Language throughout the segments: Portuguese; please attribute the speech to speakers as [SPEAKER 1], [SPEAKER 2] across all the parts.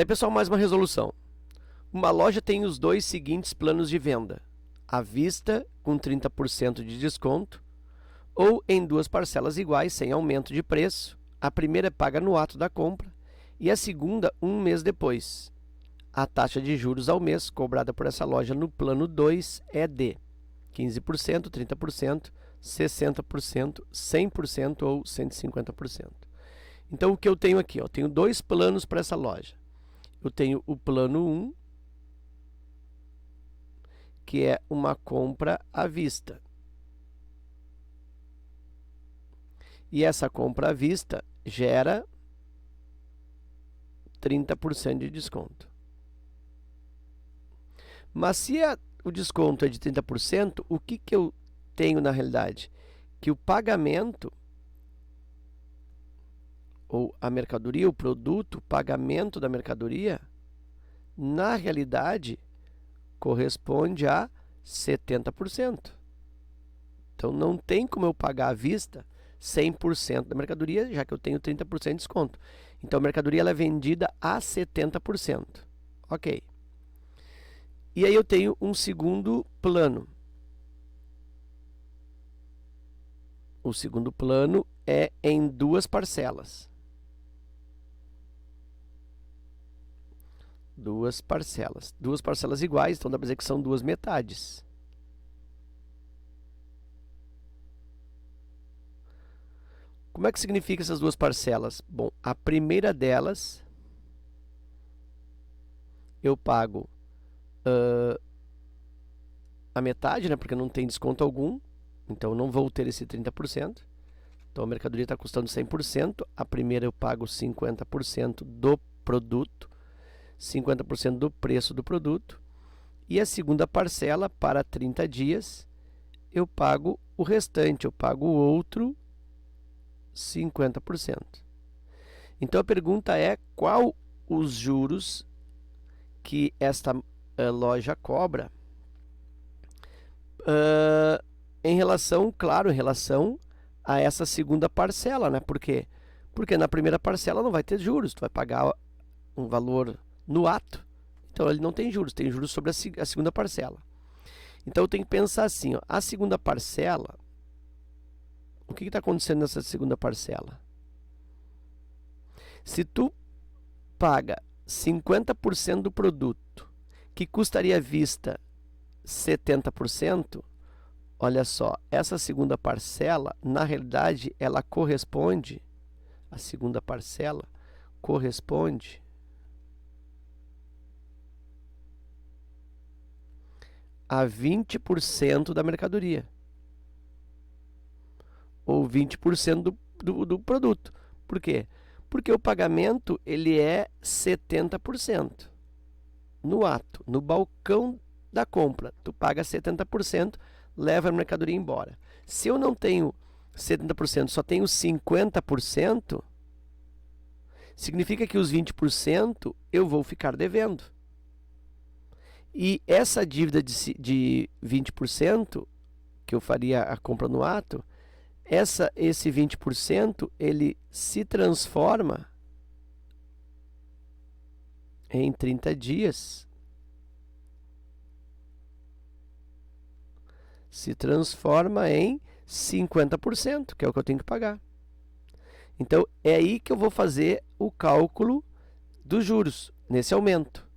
[SPEAKER 1] Daí, pessoal, mais uma resolução. Uma loja tem os dois seguintes planos de venda: à vista com 30% de desconto ou em duas parcelas iguais sem aumento de preço. A primeira é paga no ato da compra e a segunda um mês depois. A taxa de juros ao mês cobrada por essa loja no plano 2 é de 15%, 30%, 60%, 100% ou 150%. Então, o que eu tenho aqui? Eu tenho dois planos para essa loja. Eu tenho o plano 1, que é uma compra à vista. E essa compra à vista gera 30% de desconto. Mas se o desconto é de 30%, o que eu tenho na realidade? Que o pagamento, ou a mercadoria, o produto, o pagamento da mercadoria, na realidade, corresponde a 70%. Então, não tem como eu pagar à vista 100% da mercadoria, já que eu tenho 30% de desconto. Então, a mercadoria ela é vendida a 70%. Ok. E aí eu tenho um segundo plano. O segundo plano é em duas parcelas. Duas parcelas iguais, então dá para dizer que são duas metades. Como é que significa essas duas parcelas? Bom, a primeira delas eu pago a metade, né, porque não tem desconto algum, então não vou ter esse 30%. Então a mercadoria está custando 100%, a primeira eu pago 50% do produto, 50% do preço do produto, e a segunda parcela, para 30 dias, eu pago o restante, eu pago o outro 50%. Então a pergunta é: qual os juros que esta loja cobra em relação, claro, em relação a essa segunda parcela, né? Por quê? Porque na primeira parcela não vai ter juros, tu vai pagar um valor no ato, então ele não tem juros sobre a segunda parcela. Então eu tenho que pensar assim, ó, a segunda parcela, o que está acontecendo nessa segunda parcela? Se tu paga 50% do produto, que custaria à vista 70%, olha só, essa segunda parcela, na realidade, ela corresponde, a segunda parcela corresponde a 20% da mercadoria, ou 20% do produto. Por quê? Porque o pagamento ele é 70%. No ato, no balcão da compra, tu paga 70%, leva a mercadoria embora. Se eu não tenho 70%, só tenho 50%, significa que os 20% eu vou ficar devendo. E essa dívida de 20%, que eu faria a compra no ato, esse 20% ele se transforma em 30 dias, se transforma em 50%, que é o que eu tenho que pagar. Então, é aí que eu vou fazer o cálculo dos juros, nesse aumento.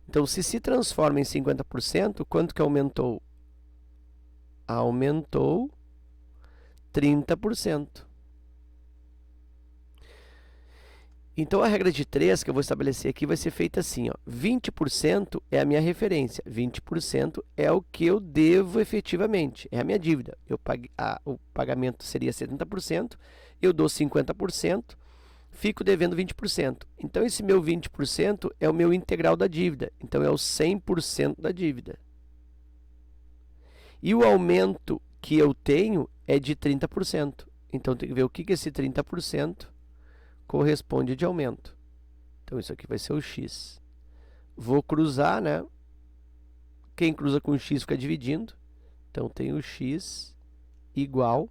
[SPEAKER 1] Então, se transforma em 50%, quanto que aumentou? Aumentou 30%. Então, a regra de 3 que eu vou estabelecer aqui vai ser feita assim, ó, 20% é a minha referência, 20% é o que eu devo efetivamente, é a minha dívida. O pagamento seria 70%, eu dou 50%, fico devendo 20%. Então, esse meu 20% é o meu integral da dívida, então é o 100% da dívida. E o aumento que eu tenho é de 30%. Então, tem que ver o que esse 30% corresponde de aumento. Então, isso aqui vai ser o x. Vou cruzar, né? Quem cruza com x fica dividindo. Então, tem o x igual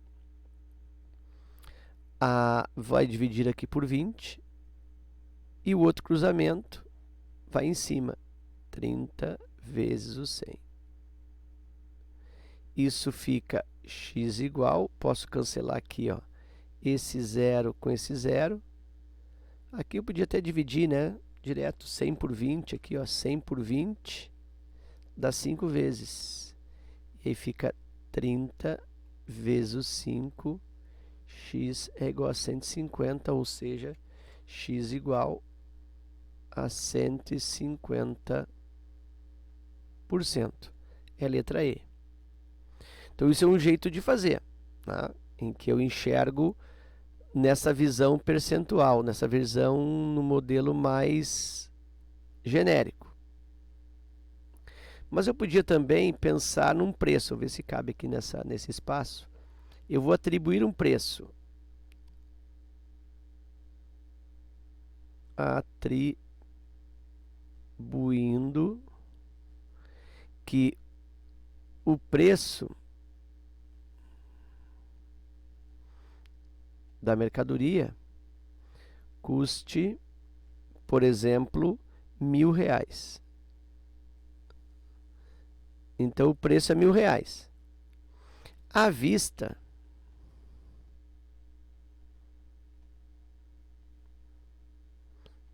[SPEAKER 1] a... vai dividir aqui por 20. E o outro cruzamento vai em cima. 30 vezes o 100. Isso fica x igual, posso cancelar aqui, ó, esse 0 com esse 0. Aqui eu podia até dividir, né? Direto, 100 por 20, aqui, ó, 100 por 20 dá 5 vezes. E aí fica 30 vezes o 5, x é igual a 150, ou seja, x igual a 150%. É a letra E. Então, isso é um jeito de fazer, tá? Em que eu enxergo nessa visão percentual, nessa visão no modelo mais genérico. Mas eu podia também pensar num preço, vou ver se cabe aqui nesse espaço. Eu vou atribuir um preço. Atribuindo que o preço da mercadoria custe, por exemplo, R$1.000. Então, o preço é R$1.000. À vista,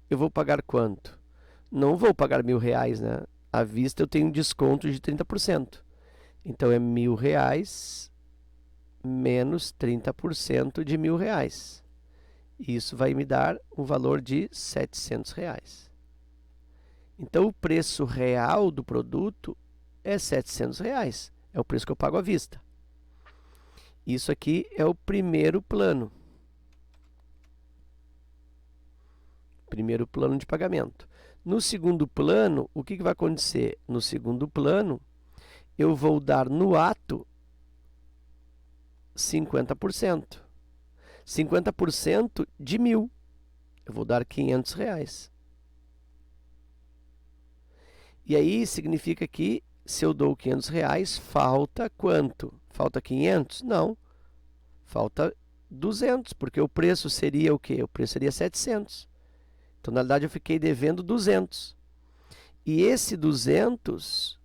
[SPEAKER 1] eu vou pagar quanto? Não vou pagar R$1.000, né? À vista, eu tenho um desconto de 30%. Então, é R$1.000 menos 30% de R$1.000. Isso vai me dar um valor de R$700. Então, o preço real do produto é R$700. É o preço que eu pago à vista. Isso aqui é o primeiro plano. Primeiro plano de pagamento. No segundo plano, o que vai acontecer? No segundo plano, eu vou dar no ato 50%. 50% de 1.000. Eu vou dar R$500. E aí significa que se eu dou R$500, falta quanto? Falta 500? Não. Falta 200, porque o preço seria o quê? O preço seria 700. Então, na verdade, eu fiquei devendo 200. E esse 200,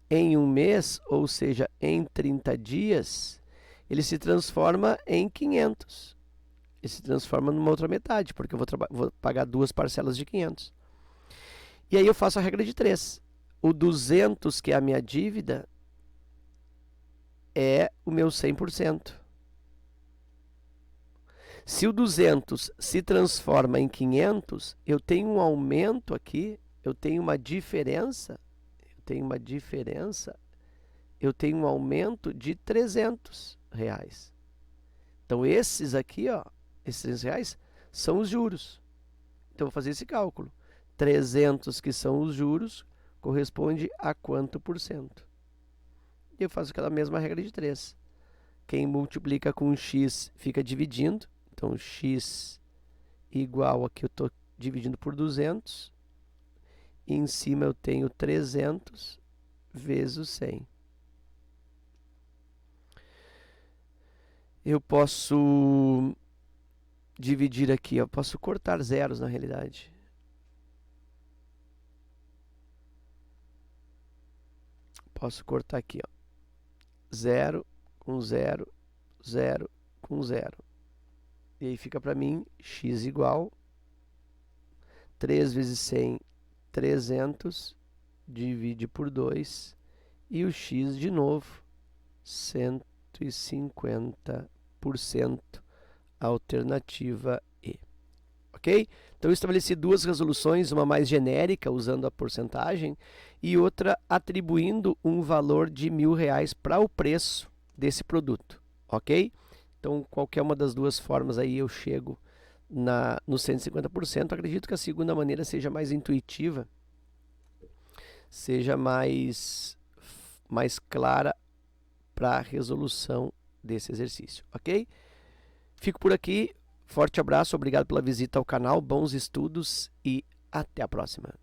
[SPEAKER 1] em um mês, ou seja, em 30 dias, ele se transforma em 500. Ele se transforma numa outra metade, porque eu vou pagar duas parcelas de 500. E aí eu faço a regra de 3. O 200, que é a minha dívida, é o meu 100%. Se o 200 se transforma em 500, eu tenho um aumento aqui, eu tenho uma diferença, eu tenho um aumento de R$300. Então, esses aqui, ó, esses R$300 são os juros. Então, eu vou fazer esse cálculo. 300, que são os juros, corresponde a quanto por cento? E eu faço aquela mesma regra de 3. Quem multiplica com x fica dividindo. Então, x igual a que eu estou dividindo por 200. E em cima eu tenho 300 vezes o 100. Eu posso dividir aqui, eu posso cortar zeros na realidade. Posso cortar aqui, ó. 0 com 0, 0 com 0. E aí fica para mim x igual 3 vezes 100, 300, divide por 2, e o x de novo, 150%, alternativa E. Ok? Então, eu estabeleci duas resoluções, uma mais genérica, usando a porcentagem, e outra atribuindo um valor de R$1.000 para o preço desse produto. Ok? Então, qualquer uma das duas formas aí eu chego no 150%. Acredito que a segunda maneira seja mais intuitiva, seja mais clara para a resolução desse exercício. Ok? Fico por aqui. Forte abraço, obrigado pela visita ao canal, bons estudos e até a próxima.